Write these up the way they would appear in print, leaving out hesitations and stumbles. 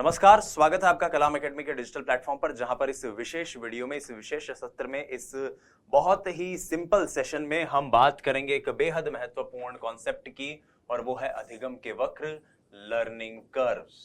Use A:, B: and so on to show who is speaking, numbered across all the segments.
A: नमस्कार, स्वागत है आपका कलाम एकेडमी के डिजिटल प्लेटफॉर्म पर, जहां पर इस विशेष वीडियो में, इस विशेष सत्र में, इस बहुत ही सिंपल सेशन में हम बात करेंगे एक बेहद महत्वपूर्ण कॉन्सेप्ट की, और वो है अधिगम के वक्र, लर्निंग कर्व्स।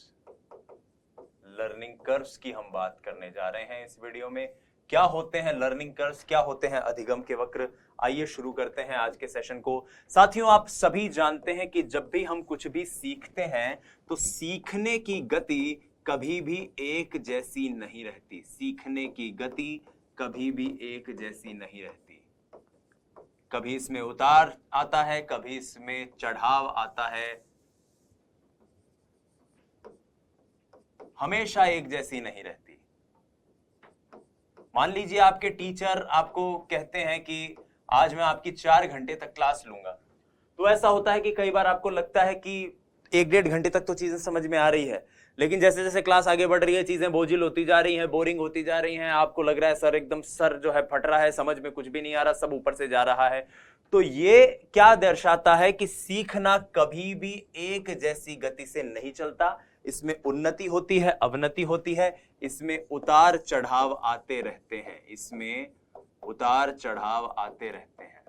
A: लर्निंग कर्व्स की हम बात करने जा रहे हैं इस वीडियो में। क्या होते हैं लर्निंग कर्व्स, क्या होते हैं अधिगम के वक्र, आइए शुरू करते हैं आज के सेशन को। साथियों, आप सभी जानते हैं कि जब भी हम कुछ भी सीखते हैं तो सीखने की गति कभी भी एक जैसी नहीं रहती। सीखने की गति कभी भी एक जैसी नहीं रहती। कभी इसमें उतार आता है, कभी इसमें चढ़ाव आता है, हमेशा एक जैसी नहीं रहती। मान लीजिए आपके टीचर आपको कहते हैं कि आज मैं आपकी 4 घंटे तक क्लास लूंगा, तो ऐसा होता है कि कई बार आपको लगता है कि 1-1.5 घंटे तक तो चीजें समझ में आ रही है, लेकिन जैसे जैसे क्लास आगे बढ़ रही है चीजें बोझिल होती जा रही हैं, बोरिंग होती जा रही हैं, आपको लग रहा है सर जो है फट रहा है, समझ में कुछ भी नहीं आ रहा, सब ऊपर से जा रहा है। तो ये क्या दर्शाता है कि सीखना कभी भी एक जैसी गति से नहीं चलता। इसमें उन्नति होती है, अवनति होती है, इसमें उतार चढ़ाव आते रहते हैं, इसमें उतार चढ़ाव आते रहते हैं।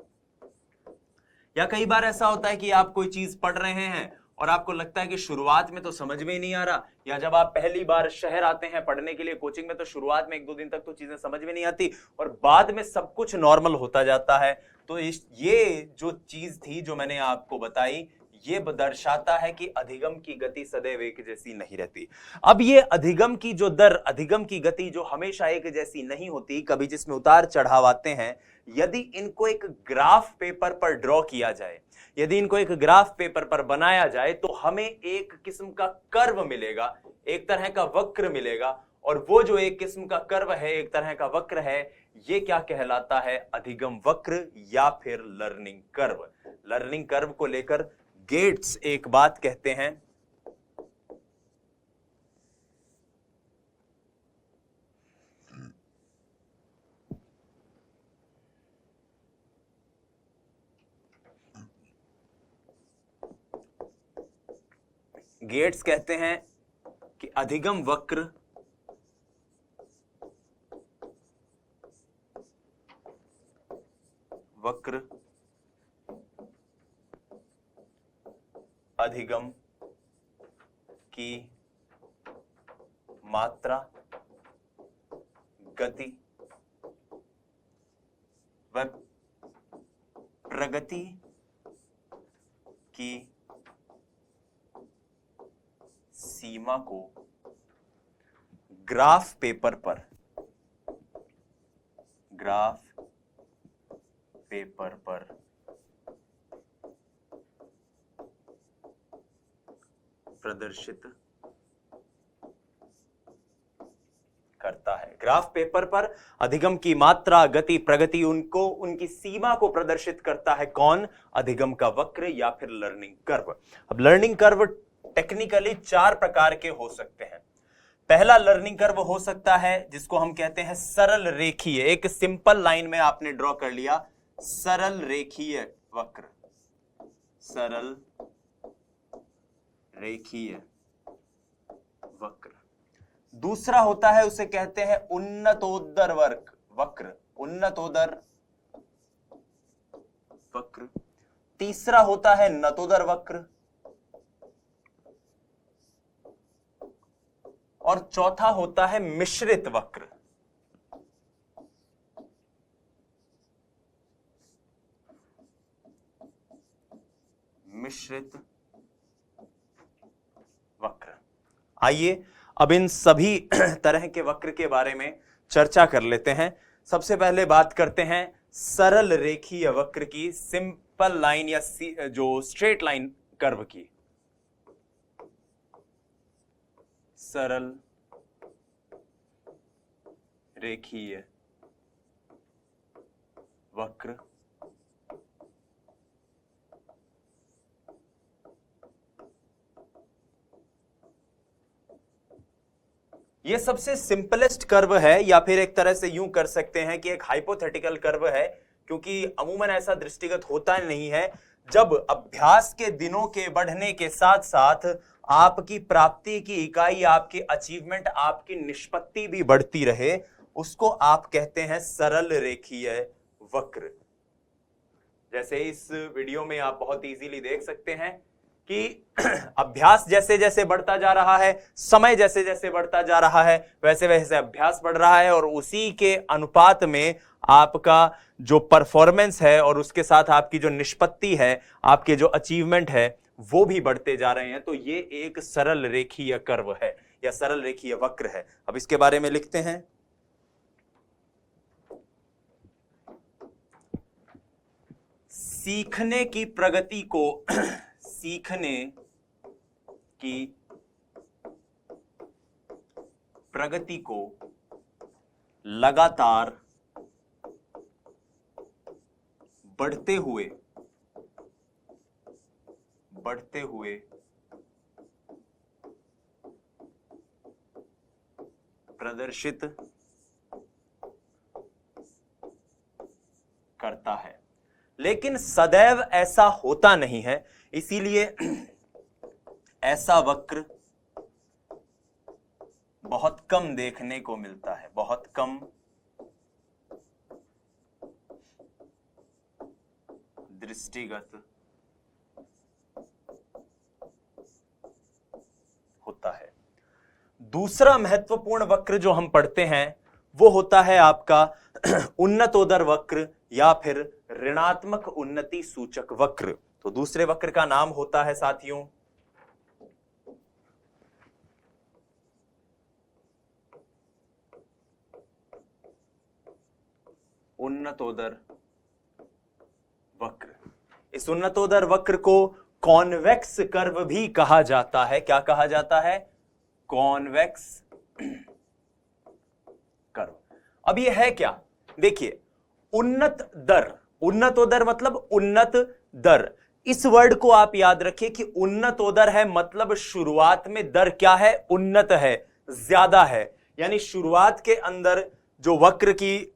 A: या कई बार ऐसा होता है कि आप कोई चीज पढ़ रहे हैं और आपको लगता है कि शुरुआत में तो समझ में ही नहीं आ रहा, या जब आप पहली बार शहर आते हैं पढ़ने के लिए कोचिंग में, तो शुरुआत में 1-2 दिन तक तो चीजें समझ में नहीं आती और बाद में सब कुछ नॉर्मल होता जाता है। तो ये जो चीज थी जो मैंने आपको बताई, ये दर्शाता है कि अधिगम की गति सदैव एक जैसी नहीं रहती। अब ये अधिगम की जो दर, अधिगम की गति जो हमेशा एक जैसी नहीं होती, कभी जिसमें उतार चढ़ाव आते हैं, यदि इनको एक ग्राफ पेपर पर ड्रॉ किया जाए, यदि इनको एक ग्राफ पेपर पर बनाया जाए, तो हमें एक किस्म का कर्व मिलेगा, एक तरह का वक्र मिलेगा। और वो जो एक किस्म का कर्व है, एक तरह का वक्र है, ये क्या कहलाता है? अधिगम वक्र या फिर लर्निंग कर्व। लर्निंग कर्व को लेकर गेट्स एक बात कहते हैं, गेट्स कहते हैं कि अधिगम वक्र अधिगम की मात्रा, गति व प्रगति की सीमा को ग्राफ पेपर पर प्रदर्शित करता है। ग्राफ पेपर पर अधिगम की मात्रा, गति, प्रगति, उनकी सीमा को प्रदर्शित करता है। कौन? अधिगम का वक्र या फिर लर्निंग कर्व। अब लर्निंग कर्व टेक्निकली 4 प्रकार के हो सकते हैं। पहला लर्निंग कर्व हो सकता है जिसको हम कहते हैं सरल रेखीय। एक सिंपल लाइन में आपने ड्रॉ कर लिया, सरल रेखीय वक्र, सरल रेखीय वक्र। दूसरा होता है, उसे कहते हैं उन्नतोत्तर वक्र, उन्नतोत्तर वक्र। तीसरा होता है नतोदर वक्र, और चौथा होता है मिश्रित वक्र। मिश्रित वक्र। आइए अब इन सभी तरह के वक्र के बारे में चर्चा कर लेते हैं। सबसे पहले बात करते हैं सरल रेखीय वक्र की, सिंपल लाइन या जो स्ट्रेट लाइन कर्व की। सरल रेखीय वक्र ये सबसे सिंपलेस्ट कर्व है, या फिर एक तरह से यूं कर सकते हैं कि एक हाइपोथेटिकल कर्व है, क्योंकि अमूमन ऐसा दृष्टिगत होता नहीं है। जब अभ्यास के दिनों के बढ़ने के साथ साथ आपकी प्राप्ति की इकाई, आपकी अचीवमेंट, आपकी निष्पत्ति भी बढ़ती रहे, उसको आप कहते हैं सरल रेखीय वक्र। जैसे इस वीडियो में आप बहुत इजीली देख सकते हैं कि अभ्यास जैसे जैसे बढ़ता जा रहा है, समय जैसे जैसे बढ़ता जा रहा है, वैसे वैसे अभ्यास बढ़ रहा है और उसी के अनुपात में आपका जो परफॉर्मेंस है और उसके साथ आपकी जो निष्पत्ति है, आपके जो अचीवमेंट है, वो भी बढ़ते जा रहे हैं। तो ये एक सरल रेखीय कर्व है या सरल रेखीय वक्र है। अब इसके बारे में लिखते हैं। सीखने की प्रगति को सीखने की प्रगति को लगातार बढ़ते हुए प्रदर्शित करता है। लेकिन सदैव ऐसा होता नहीं है, इसीलिए ऐसा वक्र बहुत कम देखने को मिलता है, बहुत कम दृष्टिगत होता है। दूसरा महत्वपूर्ण वक्र जो हम पढ़ते हैं वो होता है आपका उन्नतोदर वक्र या फिर ऋणात्मक उन्नति सूचक वक्र। तो दूसरे वक्र का नाम होता है साथियों उन्नतोदर वक्र। इस उन्नतोदर वक्र को कॉन्वेक्स कर्व भी कहा जाता है। क्या कहा जाता है? Convex curve. अब ये है क्या? देखिए, उन्नत दर, उन्नतोदर मतलब उन्नत दर। इस वर्ड को आप याद रखिए कि उन्नतोदर है मतलब शुरुआत में दर क्या है? उन्नत है, ज्यादा है। यानी शुरुआत के अंदर जो वक्र की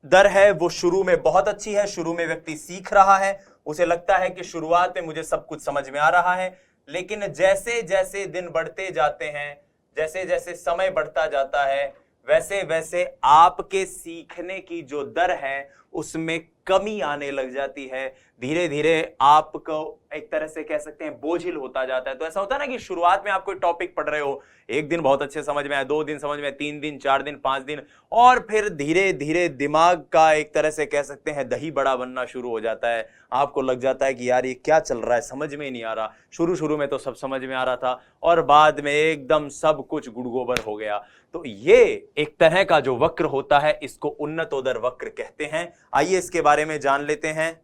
A: दर है वो शुरू में बहुत अच्छी है, शुरू में व्यक्ति सीख रहा है, उसे लगता है कि शुरुआत में मुझे सब कुछ समझ में आ रहा है। लेकिन जैसे जैसे दिन बढ़ते जाते हैं, जैसे जैसे समय बढ़ता जाता है, वैसे वैसे आपके सीखने की जो दर है उसमें कमी आने लग जाती है। धीरे धीरे आपको एक तरह से कह सकते हैं बोझिल होता जाता है। तो ऐसा होता है ना कि शुरुआत में आप कोई टॉपिक पढ़ रहे हो, एक दिन बहुत अच्छे समझ में आए, 2 दिन समझ में, 3 दिन, 4 दिन, 5 दिन, और फिर धीरे धीरे दिमाग का एक तरह से कह सकते हैं दही बड़ा बनना शुरू हो जाता है। आपको लग जाता है कि यार ये क्या चल रहा है, समझ में ही नहीं आ रहा। शुरू शुरू में तो सब समझ में आ रहा था और बाद में एकदम सब कुछ गुड़गोबर हो गया। तो ये एक तरह का जो वक्र होता है इसको उन्नतोदर वक्र कहते हैं। आइए इसके बारे में जान लेते हैं।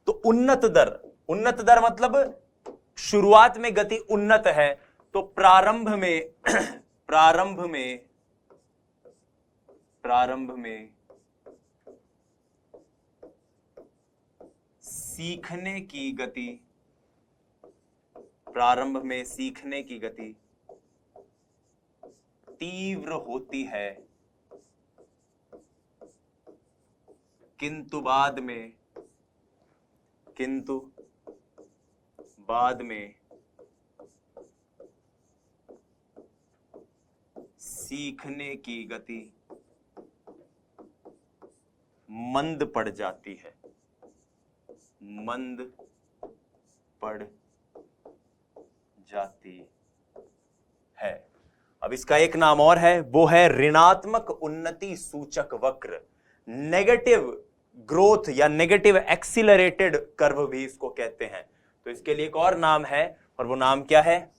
A: तो उन्नत दर मतलब शुरुआत में गति उन्नत है, तो प्रारंभ में सीखने की गति, प्रारंभ में सीखने की गति तीव्र होती है, किंतु बाद में सीखने की गति मंद पड़ जाती है, मंद पड़ जाती है। अब इसका एक नाम और है, वो है ऋणात्मक उन्नति सूचक वक्र। नेगेटिव ग्रोथ या नेगेटिव एक्सीलरेटेड कर्व भी इसको कहते हैं। तो इसके लिए एक और नाम है और वो नाम क्या है?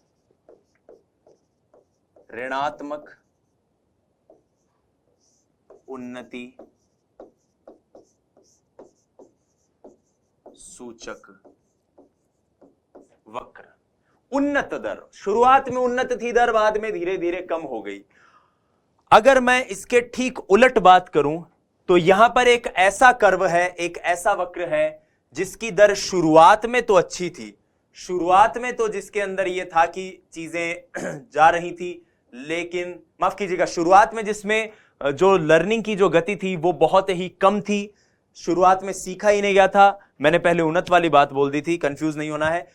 A: ऋणात्मक उन्नति सूचक वक्र। उन्नत दर, शुरुआत में उन्नत थी दर, बाद में धीरे धीरे कम हो गई। अगर मैं इसके ठीक उलट बात करूं तो यहां पर एक ऐसा कर्व है, एक ऐसा वक्र है जिसकी दर शुरुआत में तो अच्छी थी, शुरुआत में तो जिसके अंदर यह था कि चीजें जा रही थी, लेकिन माफ कीजिएगा, शुरुआत में जिसमें जो लर्निंग की जो गति थी वो बहुत ही कम थी, शुरुआत में सीखा ही नहीं गया था। मैंने पहले उन्नत वाली बात बोल दी थी, कंफ्यूज नहीं होना है।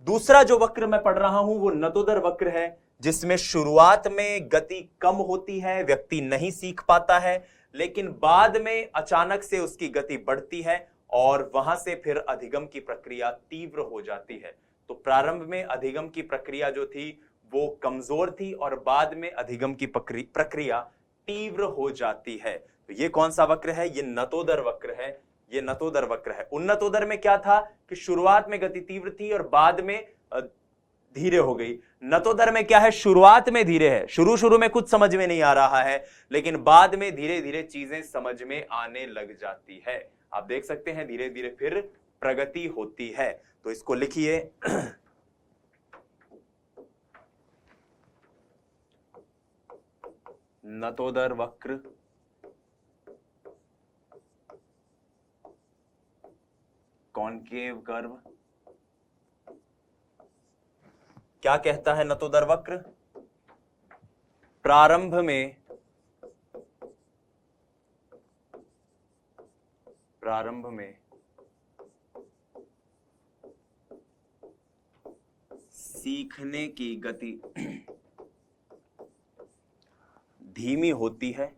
A: दूसरा जो वक्र मैं पढ़ रहा हूं वो नतोदर वक्र है, जिसमें शुरुआत में गति कम होती है, व्यक्ति नहीं सीख पाता है, लेकिन बाद में अचानक से उसकी गति बढ़ती है और वहां से फिर अधिगम की प्रक्रिया तीव्र हो जाती है। तो प्रारंभ में अधिगम की प्रक्रिया जो थी वो कमजोर थी और बाद में अधिगम की प्रक्रिया तीव्र हो जाती है। तो ये कौन सा वक्र है? ये नतोदर वक्र है। ये नतोदर वक्र है। उन्नतोदर में क्या था कि शुरुआत में गति तीव्र थी और बाद में धीरे हो गई। नतोदर में क्या है? शुरुआत में धीरे है, शुरू में कुछ समझ में नहीं आ रहा है, लेकिन बाद में धीरे धीरे चीजें समझ में आने लग जाती है। आप देख सकते हैं धीरे धीरे फिर प्रगति होती है। तो इसको लिखिए नतोदर वक्र कॉनकेव कर्व। क्या कहता है नतोदर वक्र? प्रारंभ में सीखने की गति धीमी होती है,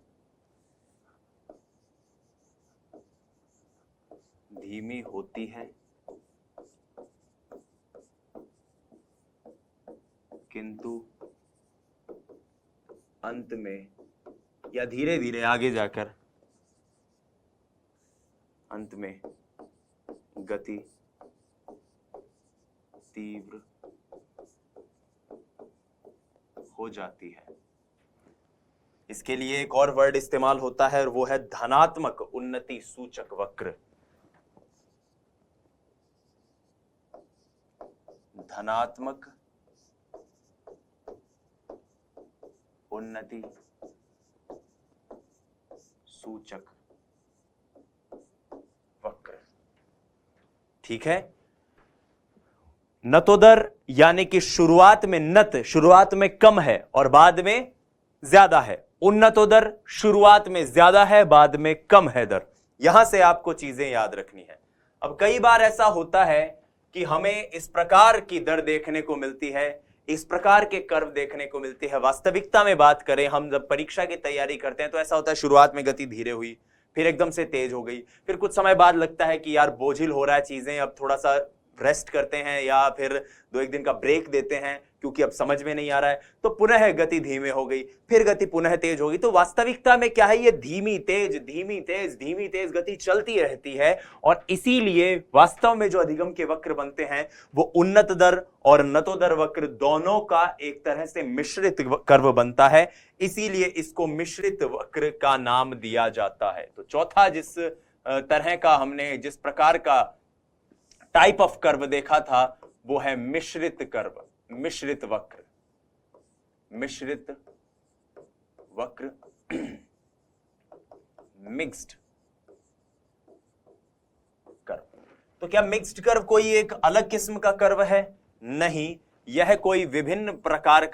A: किंतु अंत में या धीरे धीरे आगे जाकर अंत में गति तीव्र हो जाती है। इसके लिए एक और वर्ड इस्तेमाल होता है और वो है धनात्मक उन्नति सूचक वक्र। धनात्मक उन्नति सूचक वक्र। ठीक है। नतोदर यानी कि शुरुआत में नत शुरुआत में कम है और बाद में ज्यादा है। उन्नतोदर शुरुआत में ज्यादा है, बाद में कम है दर। यहां से आपको चीजें याद रखनी है। अब कई बार ऐसा होता है कि हमें इस प्रकार की दर देखने को मिलती है, इस प्रकार के कर्व देखने को मिलती है। वास्तविकता में बात करें, हम जब परीक्षा की तैयारी करते हैं तो ऐसा होता है शुरुआत में गति धीरे हुई, फिर एकदम से तेज हो गई, फिर कुछ समय बाद लगता है कि यार बोझिल हो रहा है चीजें, अब थोड़ा सा रेस्ट करते हैं या फिर 2-1 दिन का ब्रेक देते हैं क्योंकि अब समझ में नहीं आ रहा है, तो पुनः गति धीमे हो गई, फिर गति पुनः तेज होगी। तो वास्तविकता में क्या है? ये धीमी तेज गति चलती रहती है और इसीलिए वास्तव में जो अधिगम के वक्र बनते हैं वो उन्नत दर और नतोदर वक्र दोनों का एक तरह से मिश्रित कर्व बनता है, इसीलिए इसको मिश्रित वक्र का नाम दिया जाता है। तो चौथा जिस तरह का हमने जिस प्रकार का टाइप ऑफ कर्व देखा था वो है मिश्रित कर्व, मिश्रित वक्र, मिक्स्ड कर्व। तो क्या मिक्स्ड कर्व कोई एक अलग किस्म का कर्व है? नहीं, यह कोई भिन्न प्रकार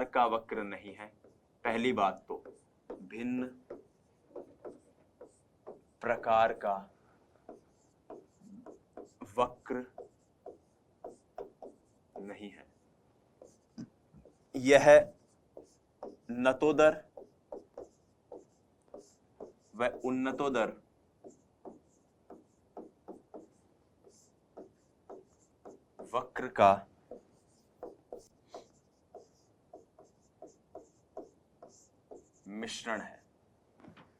A: का वक्र नहीं है। पहली बात तो भिन्न प्रकार का वक्र नहीं है। यह नतोदर व उन्नतोदर वक्र का मिश्रण है।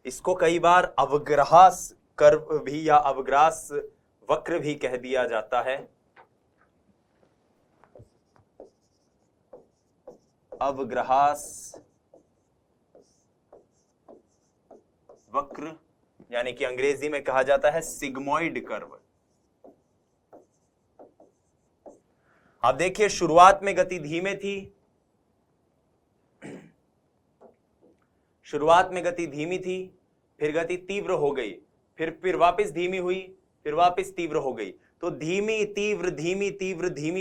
A: इसको कई बार अवग्रास कर्व भी या अवग्रास वक्र भी कह दिया जाता है। अवग्रास वक्र यानी कि अंग्रेजी में कहा जाता है सिग्मोइड कर्व। आप देखिए शुरुआत में गति धीमे थी, फिर गति तीव्र हो गई, फिर वापस धीमी हुई, फिर वापस तीव्र हो गई। तो धीमी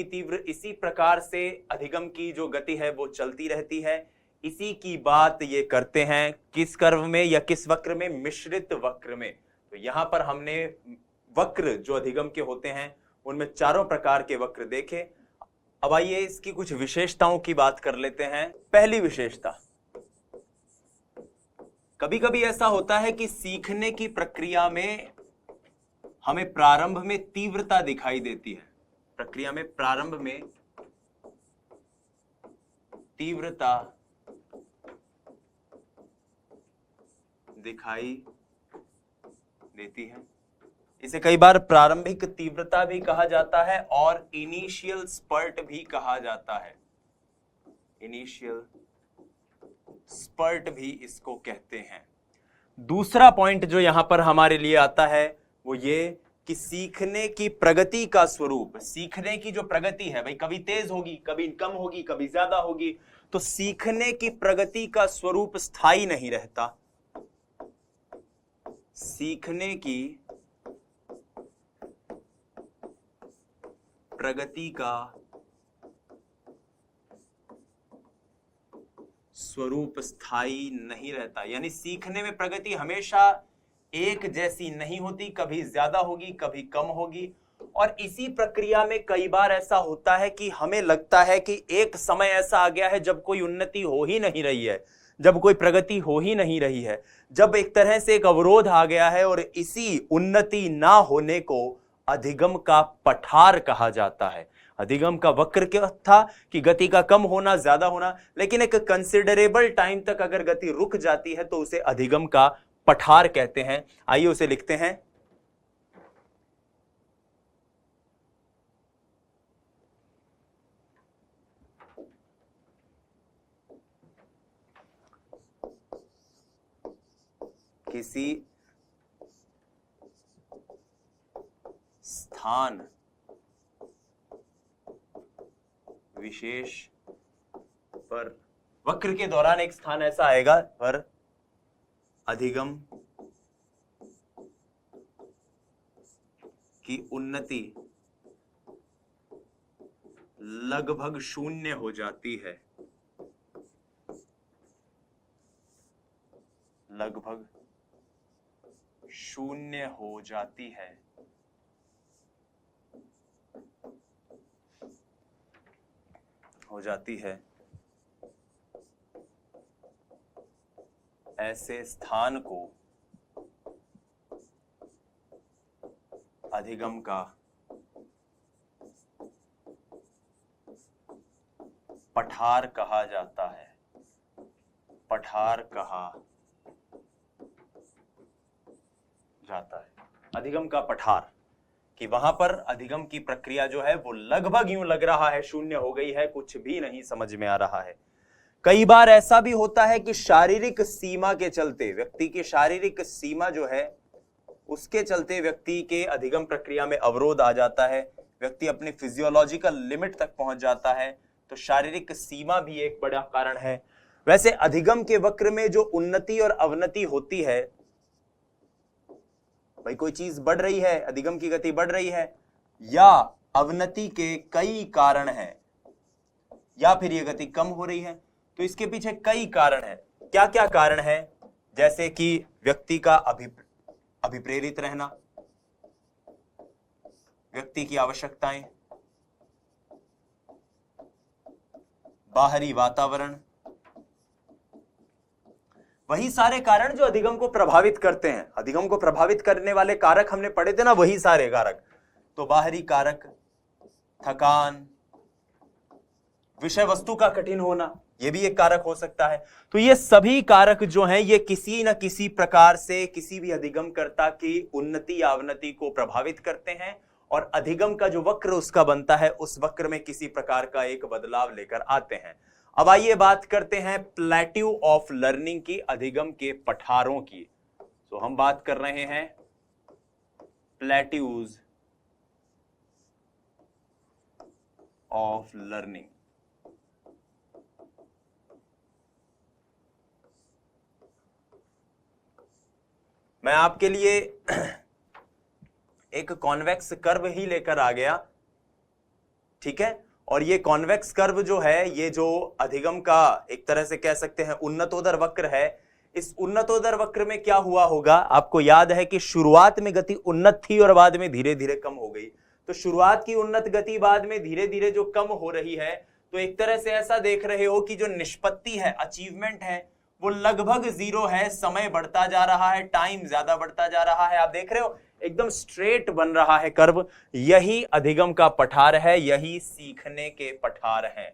A: तीव्र इसी प्रकार से अधिगम की जो गति है वो चलती रहती है। इसी की बात ये करते हैं किस कर्व में या किस वक्र में? मिश्रित वक्र में। तो यहां पर हमने वक्र जो अधिगम के होते हैं उनमें चारों प्रकार के वक्र देखे। अब आइए इसकी कुछ विशेषताओं की बात कर लेते हैं। पहली विशेषता, कभी कभी ऐसा होता है कि सीखने की प्रक्रिया में हमें प्रारंभ में तीव्रता दिखाई देती है। प्रक्रिया में प्रारंभ में तीव्रता दिखाई देती है। इसे कई बार प्रारंभिक तीव्रता भी कहा जाता है और इनिशियल स्पर्ट भी कहा जाता है। इनिशियल स्पर्ट भी इसको कहते हैं। दूसरा पॉइंट जो यहां पर हमारे लिए आता है वो ये कि सीखने की प्रगति का स्वरूप, सीखने की जो प्रगति है भाई, कभी तेज होगी, कभी कम होगी, कभी ज्यादा होगी, तो सीखने की प्रगति का स्वरूप स्थायी नहीं रहता। सीखने की प्रगति का स्वरूप स्थायी नहीं रहता, यानी सीखने में प्रगति हमेशा एक जैसी नहीं होती, कभी ज्यादा होगी, कभी कम होगी। और इसी प्रक्रिया में कई बार ऐसा होता है कि हमें लगता है कि एक समय ऐसा आ गया है जब कोई उन्नति हो ही नहीं रही है, जब कोई प्रगति हो ही नहीं रही है, जब एक तरह से एक अवरोध आ गया है, और इसी उन्नति ना होने को अधिगम का पठार कहा जाता है। अधिगम का वक्र क्या था कि गति का कम होना, ज्यादा होना, लेकिन एक कंसिडरेबल टाइम तक अगर गति रुक जाती है तो उसे अधिगम का पठार कहते हैं। आइए उसे लिखते हैं। किसी स्थान विशेष पर, वक्र के दौरान एक स्थान ऐसा आएगा पर अधिगम की उन्नति लगभग शून्य हो जाती है। लगभग शून्य हो जाती है। ऐसे स्थान को अधिगम का पठार कहा जाता है। पठार कहा जाता है। अधिगम का पठार, कि वहां पर अधिगम की प्रक्रिया जो है वो लगभग यूं लग रहा है शून्य हो गई है, कुछ भी नहीं समझ में आ रहा है। कई बार ऐसा भी होता है कि शारीरिक सीमा के चलते, व्यक्ति की शारीरिक सीमा जो है उसके चलते व्यक्ति के अधिगम प्रक्रिया में अवरोध आ जाता है, व्यक्ति अपनी फिजियोलॉजिकल लिमिट तक पहुंच जाता है, तो शारीरिक सीमा भी एक बड़ा कारण है। वैसे अधिगम के वक्र में जो उन्नति और अवनति होती है, भाई कोई चीज बढ़ रही है, अधिगम की गति बढ़ रही है, या अवनति के कई कारण हैं, या फिर ये गति कम हो रही है, तो इसके पीछे कई कारण हैं। क्या क्या कारण है? जैसे कि व्यक्ति का अभिप्रेरित रहना, व्यक्ति की आवश्यकताएं, बाहरी वातावरण, वही सारे कारण जो अधिगम को प्रभावित करते हैं। अधिगम को प्रभावित करने वाले कारक हमने पढ़े थे ना, वही सारे कारक। तो बाहरी कारक, थकान, विषय वस्तु का कठिन होना, यह भी एक कारक हो सकता है। तो ये सभी कारक जो हैं ये किसी न किसी प्रकार से किसी भी अधिगमकर्ता की उन्नति या अवनति को प्रभावित करते हैं, और अधिगम का जो वक्र उसका बनता है उस वक्र में किसी प्रकार का एक बदलाव लेकर आते हैं। अब आइए बात करते हैं प्लेट्यू ऑफ लर्निंग की, अधिगम के पठारों की। तो हम बात कर रहे हैं प्लेट्यूज ऑफ लर्निंग। मैं आपके लिए एक कॉन्वेक्स कर्व ही लेकर आ गया, ठीक है, और ये कॉन्वेक्स कर्व जो है, ये जो अधिगम का एक तरह से कह सकते हैं उन्नतोदर वक्र है, इस उन्नतोदर वक्र में क्या हुआ होगा, आपको याद है कि शुरुआत में गति उन्नत थी और बाद में धीरे धीरे कम हो गई। तो शुरुआत की उन्नत गति बाद में धीरे धीरे जो कम हो रही है, तो एक तरह से ऐसा देख रहे हो कि जो निष्पत्ति है, अचीवमेंट है, वो लगभग जीरो है। समय बढ़ता जा रहा है, टाइम ज्यादा बढ़ता जा रहा है। आप देख रहे हो एकदम स्ट्रेट बन रहा है कर्व। यही अधिगम का पठार है, यही सीखने के पठार हैं,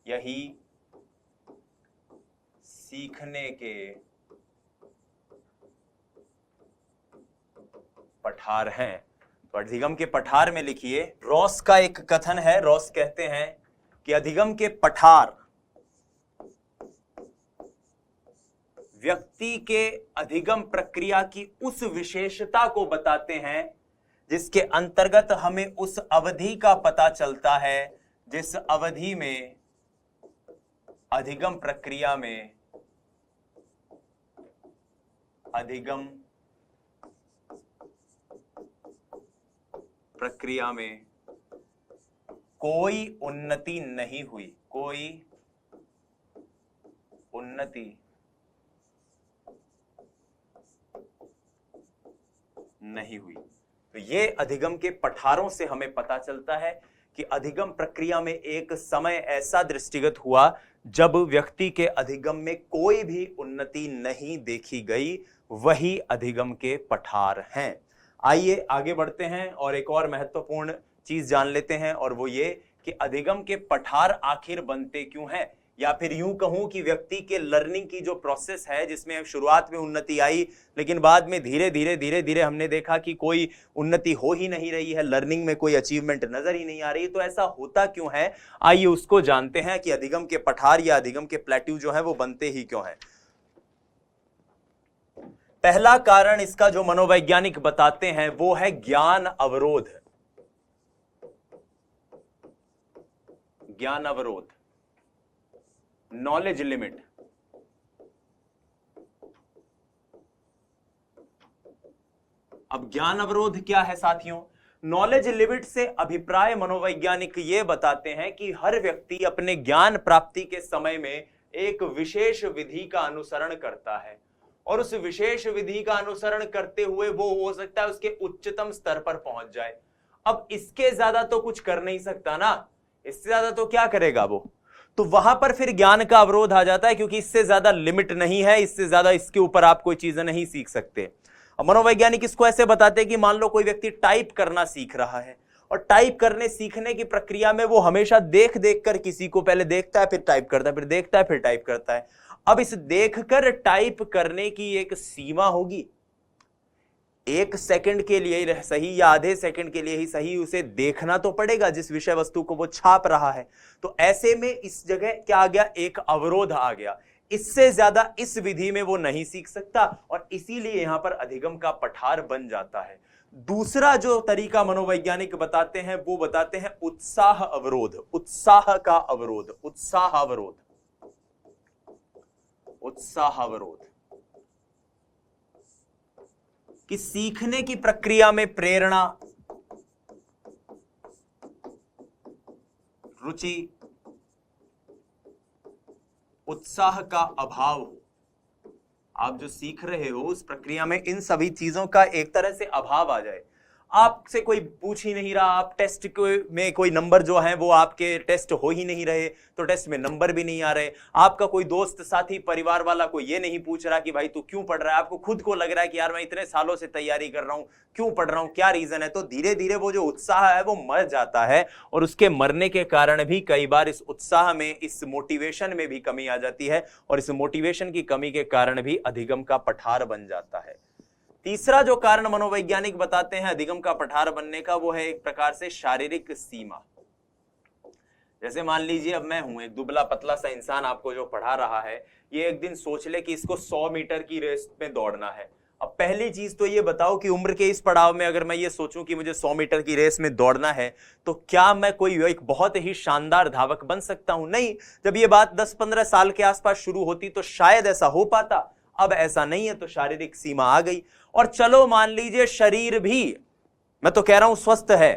A: यही सीखने के पठार हैं। तो अधिगम के पठार में लिखिए, रॉस का एक कथन है। रॉस कहते हैं कि अधिगम के पठार व्यक्ति के अधिगम प्रक्रिया की उस विशेषता को बताते हैं जिसके अंतर्गत हमें उस अवधि का पता चलता है जिस अवधि में अधिगम प्रक्रिया में कोई उन्नति नहीं हुई, कोई उन्नति नहीं हुई। तो ये अधिगम के पठारों से हमें पता चलता है कि अधिगम प्रक्रिया में एक समय ऐसा दृष्टिगत हुआ जब व्यक्ति के अधिगम में कोई भी उन्नति नहीं देखी गई, वही अधिगम के पठार हैं। आइए आगे बढ़ते हैं और एक और महत्वपूर्ण चीज जान लेते हैं, और वो ये कि अधिगम के पठार आखिर बनते क्यों हैं, या फिर यूं कहूं कि व्यक्ति के लर्निंग की जो प्रोसेस है, जिसमें शुरुआत में उन्नति आई लेकिन बाद में धीरे धीरे हमने देखा कि कोई उन्नति हो ही नहीं रही है, लर्निंग में कोई अचीवमेंट नजर ही नहीं आ रही। तो ऐसा होता क्यों है, आइए उसको जानते हैं कि अधिगम के पठार या अधिगम के प्लेट्यू जो है वो बनते ही क्यों हैं। पहला कारण इसका जो मनोवैज्ञानिक बताते हैं वो है ज्ञान अवरोध। ज्ञान अवरोध, नॉलेज लिमिट। अब ज्ञान अवरोध क्या है साथियों? नॉलेज लिमिट से अभिप्राय मनोवैज्ञानिक ये बताते हैं कि हर व्यक्ति अपने ज्ञान प्राप्ति के समय में एक विशेष विधि का अनुसरण करता है, और उस विशेष विधि का अनुसरण करते हुए वो हो सकता है उसके उच्चतम स्तर पर पहुंच जाए। अब इसके ज्यादा तो कुछ कर नहीं सकता ना, इससे ज्यादा तो क्या करेगा वो, तो वहां पर फिर ज्ञान का अवरोध आ जाता है, क्योंकि इससे ज्यादा लिमिट नहीं है, इससे ज्यादा इसके ऊपर आप कोई चीजें नहीं सीख सकते। अब मनोवैज्ञानिक इसको ऐसे बताते हैं कि मान लो कोई व्यक्ति टाइप करना सीख रहा है, और टाइप करने सीखने की प्रक्रिया में वो हमेशा देख देख कर किसी को पहले देखता है, फिर टाइप करता है, फिर देखता है, फिर टाइप करता है। अब इस देखकर टाइप करने की एक सीमा होगी, 1 सेकंड के लिए ही सही या आधे सेकंड के लिए ही सही उसे देखना तो पड़ेगा जिस विषय वस्तु को वो छाप रहा है। तो ऐसे में इस जगह क्या आ गया, एक अवरोध आ गया, इससे ज्यादा इस विधि में वो नहीं सीख सकता, और इसीलिए यहां पर अधिगम का पठार बन जाता है। दूसरा जो तरीका मनोवैज्ञानिक बताते हैं वो बताते हैं उत्साह अवरोध, उत्साह का अवरोध, उत्साह अवरोध, उत्साह अवरोध। कि सीखने की प्रक्रिया में प्रेरणा, रुचि, उत्साह का अभाव हो। आप जो सीख रहे हो उस प्रक्रिया में इन सभी चीजों का एक तरह से अभाव आ जाए, आपसे कोई पूछ ही नहीं रहा, आप टेस्ट में कोई नंबर जो है वो आपके टेस्ट हो ही नहीं रहे, तो टेस्ट में नंबर भी नहीं आ रहे, आपका कोई दोस्त साथी परिवार वाला कोई ये नहीं पूछ रहा कि भाई तू क्यों पढ़ रहा है, आपको खुद को लग रहा है कि यार मैं इतने सालों से तैयारी कर रहा हूं, क्यों पढ़ रहा हूं, क्या रीजन है, तो धीरे धीरे वो जो उत्साह है वो मर जाता है, और उसके मरने के कारण भी कई बार इस उत्साह में, इस मोटिवेशन में भी कमी आ जाती है, और इस मोटिवेशन की कमी के कारण भी अधिगम का पठार बन जाता है। तीसरा जो कारण मनोवैज्ञानिक बताते हैं अधिगम का पठार बनने का, वो है एक प्रकार से शारीरिक सीमा। जैसे मान लीजिए अब मैं हूं एक दुबला पतला सा इंसान, आपको जो पढ़ा रहा है, ये एक दिन सोच ले कि इसको 100 मीटर की रेस में दौड़ना है। अब पहली चीज तो ये बताओ कि उम्र के इस पड़ाव में अगर मैं ये सोचूं कि मुझे 100 मीटर की रेस में दौड़ना है, तो क्या मैं कोई एक बहुत ही शानदार धावक बन सकता हूं? नहीं। जब ये बात 10-15 साल के आसपास शुरू होती तो शायद ऐसा हो पाता, अब ऐसा नहीं है, तो शारीरिक सीमा आ गई। और चलो मान लीजिए शरीर भी, मैं तो कह रहा हूं स्वस्थ है,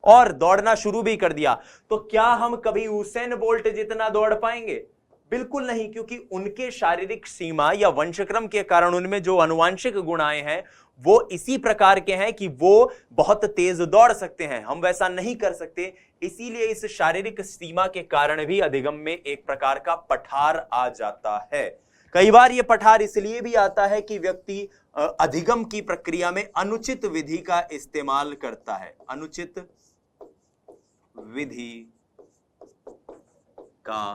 A: और दौड़ना शुरू भी कर दिया, तो क्या हम कभी यूसेन बोल्ट जितना दौड़ पाएंगे? बिल्कुल नहीं, क्योंकि उनके शारीरिक सीमा या वंशक्रम के कारण उनमें जो आनुवांशिक गुण आए हैं वो इसी प्रकार के हैं कि वो बहुत तेज दौड़ सकते हैं। हम वैसा नहीं कर सकते, इसीलिए इस शारीरिक सीमा के कारण भी अधिगम में एक प्रकार का पठार आ जाता है। कई बार यह पठार इसलिए भी आता है कि व्यक्ति अधिगम की प्रक्रिया में अनुचित विधि का इस्तेमाल करता है। अनुचित विधि का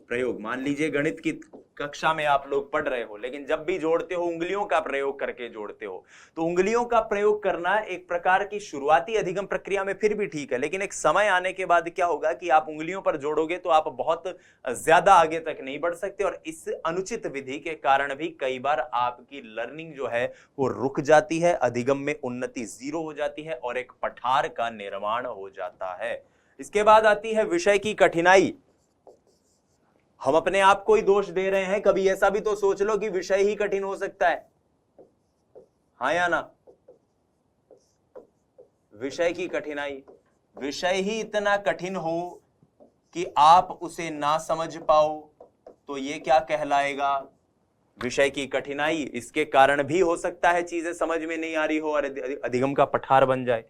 A: प्रयोग, मान लीजिए गणित की कक्षा में आप लोग पढ़ रहे हो, लेकिन जब भी जोड़ते हो उंगलियों का प्रयोग करके जोड़ते हो, तो उंगलियों का प्रयोग करना एक प्रकार की शुरुआती अधिगम प्रक्रिया में फिर भी ठीक है, लेकिन एक समय आने के बाद क्या होगा कि आप उंगलियों पर जोड़ोगे तो आप बहुत ज्यादा आगे तक नहीं बढ़ सकते, और इस अनुचित विधि के कारण भी कई बार आपकी लर्निंग जो है वो रुक जाती है, अधिगम में उन्नति 0 हो जाती है और एक पठार का निर्माण हो जाता है। इसके बाद आती है विषय की कठिनाई। हम अपने आप को ही दोष दे रहे हैं, कभी ऐसा भी तो सोच लो कि विषय ही कठिन हो सकता है, हाँ या ना? विषय की कठिनाई, विषय ही इतना कठिन हो कि आप उसे ना समझ पाओ तो ये क्या कहलाएगा? विषय की कठिनाई। इसके कारण भी हो सकता है चीजें समझ में नहीं आ रही हो और अधिगम का पठार बन जाए,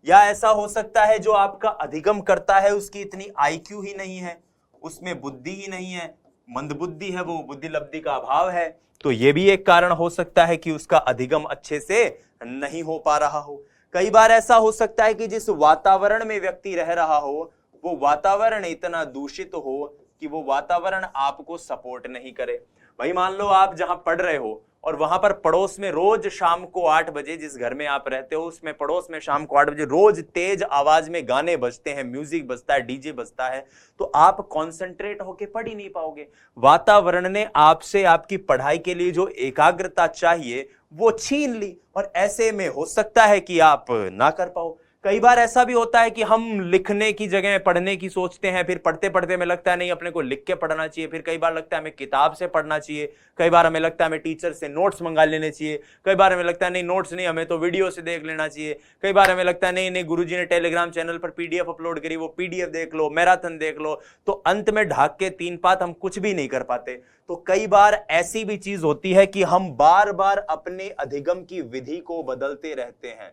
A: या ऐसा हो सकता है जो आपका अधिगम करता है उसकी इतनी आईक्यू ही नहीं है, उसमें बुद्धि ही नहीं है, मंदबुद्धि है, वो बुद्धि लब्धि का अभाव है, तो यह भी एक कारण हो सकता है कि उसका अधिगम अच्छे से नहीं हो पा रहा हो। कई बार ऐसा हो सकता है कि जिस वातावरण में व्यक्ति रह रहा हो वो वातावरण इतना दूषित हो कि वो वातावरण आपको सपोर्ट नहीं करे। भाई मान लो आप जहां पढ़ रहे हो और वहां पर पड़ोस में रोज शाम को 8 बजे, जिस घर में आप रहते हो उसमें पड़ोस में शाम को 8 बजे रोज तेज आवाज में गाने बजते हैं, म्यूजिक बजता है, डीजे बजता है, तो आप कॉन्सेंट्रेट होके पढ़ ही नहीं पाओगे। वातावरण ने आपसे आपकी पढ़ाई के लिए जो एकाग्रता चाहिए वो छीन ली, और ऐसे में हो सकता है कि आप ना कर पाओ। कई बार ऐसा भी होता है कि हम लिखने की जगह पढ़ने की सोचते हैं, फिर पढ़ते पढ़ते में लगता है नहीं अपने को लिख के पढ़ना चाहिए, फिर कई बार लगता है हमें किताब से पढ़ना चाहिए, कई बार हमें लगता है हमें टीचर से नोट्स मंगा लेने चाहिए, कई बार हमें लगता है नहीं नोट्स नहीं, हमें तो वीडियो से देख लेना चाहिए, कई बार हमें लगता है नहीं नहीं गुरुजी ने टेलीग्राम चैनल पर पीडीएफ अपलोड करी, वो पीडीएफ देख लो, मैराथन देख लो, तो अंत में ढाक के 3 पात हम कुछ भी नहीं कर पाते। तो कई बार ऐसी भी चीज होती है कि हम बार बार अपने अधिगम की विधि को बदलते रहते हैं,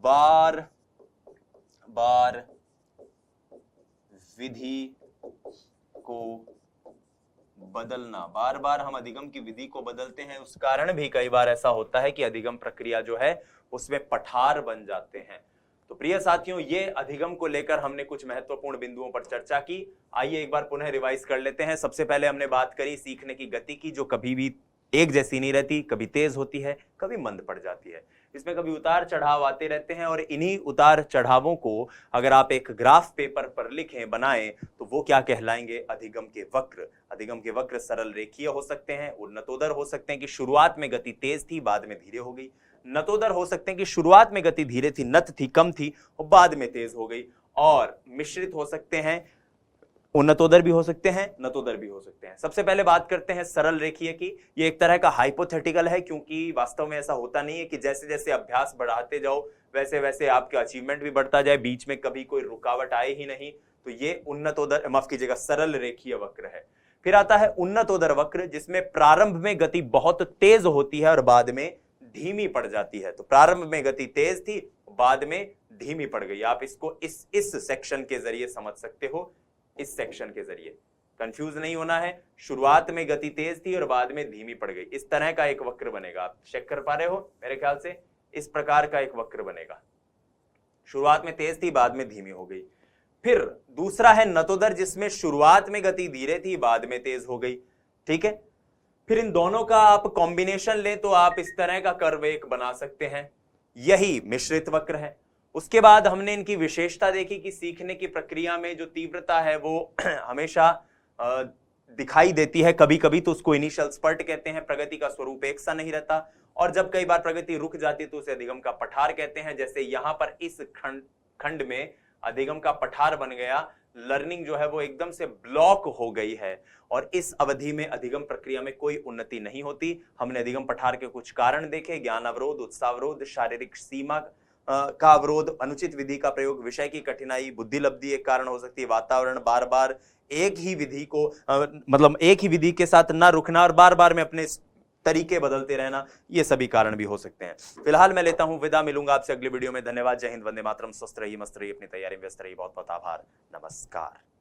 A: बार बार विधि को बदलना, बार बार हम अधिगम की विधि को बदलते हैं, उस कारण भी कई बार ऐसा होता है कि अधिगम प्रक्रिया जो है उसमें पठार बन जाते हैं। तो प्रिय साथियों, ये अधिगम को लेकर हमने कुछ महत्वपूर्ण बिंदुओं पर चर्चा की। आइए एक बार पुनः रिवाइज कर लेते हैं। सबसे पहले हमने बात करी सीखने की गति की, जो कभी भी एक जैसी नहीं रहती, कभी तेज होती है, कभी मंद पड़ जाती है। इसमें कभी उतार चढ़ाव आते रहते हैं, और इन्हीं उतार चढ़ावों को अगर आप एक ग्राफ पेपर पर लिखें, बनाएं, तो वो क्या कहलाएंगे? अधिगम के वक्र। अधिगम के वक्र सरल रेखीय हो सकते हैं, उन्नतोदर हो सकते हैं कि शुरुआत में गति तेज थी बाद में धीरे हो गई, नतोदर हो सकते हैं कि शुरुआत में गति धीरे थी, नत थी, कम थी और बाद में तेज हो गई, और मिश्रित हो सकते हैं, उन्नतोदर भी हो सकते हैं, नतोदर भी हो सकते हैं। सबसे पहले बात करते हैं सरल रेखीय की। ये एक तरह का हाइपोथेटिकल है, क्योंकि वास्तव में ऐसा होता नहीं है कि जैसे जैसे अभ्यास बढ़ाते जाओ वैसे वैसे आपका अचीवमेंट भी बढ़ता जाए, बीच में कभी कोई रुकावट आए ही नहीं। तो ये उन्नतोदर, माफ कीजिएगा, सरल रेखीय वक्र है। फिर आता है उन्नतोदर वक्र, जिसमें प्रारंभ में गति बहुत तेज होती है और बाद में धीमी पड़ जाती है। तो प्रारंभ में गति तेज थी, बाद में धीमी पड़ गई। आप इसको इस सेक्शन के जरिए समझ सकते हो, इस सेक्शन के जरिए। कंफ्यूज नहीं होना है, शुरुआत में गति तेज थी और बाद में धीमी पड़ गई, इस तरह का एक वक्र बनेगा। आप चेक कर पा रहे हो? मेरे ख्याल से इस प्रकार का एक वक्र बनेगा, शुरुआत में तेज थी बाद में धीमी हो गई। फिर दूसरा है नतोदर, जिसमें शुरुआत में गति धीरे थी बाद में तेज हो गई। ठीक है, फिर इन दोनों का आप कॉम्बिनेशन लें तो आप इस तरह का कर्व एक बना सकते हैं, यही मिश्रित वक्र है। उसके बाद हमने इनकी विशेषता देखी कि सीखने की प्रक्रिया में जो तीव्रता है वो हमेशा दिखाई देती है, कभी कभी तो उसको इनिशियल स्पर्ट कहते हैं, प्रगति का स्वरूप एक सा नहीं रहता, और जब कई बार प्रगति रुक जाती तो उसे अधिगम का पठार कहते हैं। जैसे यहां पर इस खंड में अधिगम का पठार बन गया, लर्निंग जो है वो एकदम से ब्लॉक हो गई है, और इस अवधि में अधिगम प्रक्रिया में कोई उन्नति नहीं होती। हमने अधिगम पठार के कुछ कारण देखे, ज्ञान अवरोध, उत्साह अवरोध, शारीरिक सीमा का अवरोध, अनुचित विधि का प्रयोग, विषय की कठिनाई, बुद्धि लब्धि एक कारण हो सकती है, वातावरण, बार बार एक ही विधि को मतलब एक ही विधि के साथ ना रुकना और बार बार में अपने तरीके बदलते रहना, ये सभी कारण भी हो सकते हैं। फिलहाल मैं लेता हूं विदा, मिलूंगा आपसे अगली वीडियो में। धन्यवाद, जय हिंद, वंदे मातरम, स्वस्थ रहिए, मस्त रहिए, अपनी तैयारी में व्यस्त रहिए। बहुत बहुत आभार, नमस्कार।